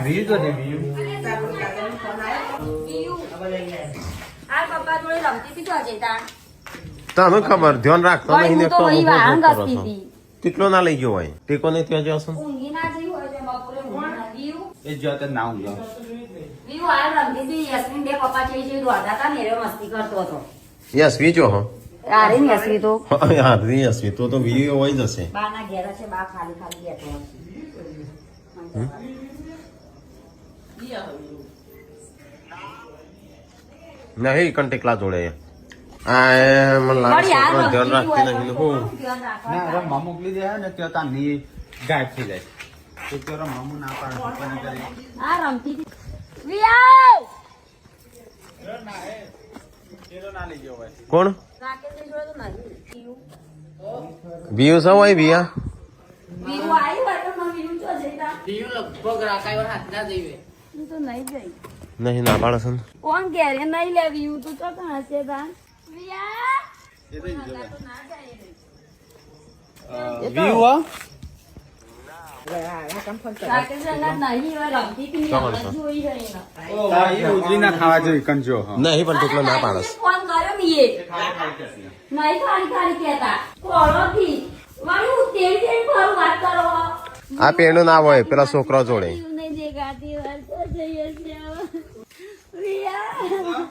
બીજું તો નહીં બીજું. આ પપ્પા જોડે રમતી હતી તો અજય તા તને ખબર ધ્યાન રાખતો નહીં ને તો વહી વાહન ઘસતી હતી કેટલો ના લઈ ગયો હોય ટેકો નહીં ત્યાં જશો ઊંઘી ના જઈ હોય તો બપોરે ઊંઘી ના દીવું એ જો તો ના ઊંઘો. દીવું આ રમતી હતી યસ્મીન બે પપ્પા છે જે દોડતા હતા મેરે મસ્તી કરતો હતો યશવી જો હો અરે ને યસ્મી તો યાર યશવી તો વીડિયો હોય જશે બા ના ઘેર છે બા ખાલી ખાલી બેઠો નહીં કંટેકલા જોડે આ મને લાગે છોકરો ધ્યાન રાખતી નહીં હું ના રમવા મોકલી દે ને ત્યાં તાની ગાયબ થઈ જાય તો ત્યાં રમવાનું ના પાડે પણ કરે. આ રમતી હતી વિયાવ કોણ રાકેશ જોડે તો નહીં બીયુ સૌ હોય બિયા વિયુ આવી હોય તો મમ્મી તો જઈતા લગભગ રાકાઈ હાથ ના જઈએ હું તો નહીં જઈ નહીં ના પાડે છે ને કોણ ઘેર નહીં લે વિયુ તું તો કહાં છે તા વિયા વ્યૂ રાકેશ ના નહીં હોય રમતી હતી ને જોઈ રહી ના એ ઉજળી ના ખાવા જોઈએ કંજો. નહીં પણ ટેકલો ના પાડે ફોન કર્યો મીએ નહીં ખાલી ખાલી કહેતા કોળોથી વાળી હું તેડી ફરું વાત કરો આ પેણું ના હોય પેલા છોકરો જોડે નહીં દેખાતી વાત તો જઈએ છે વિયા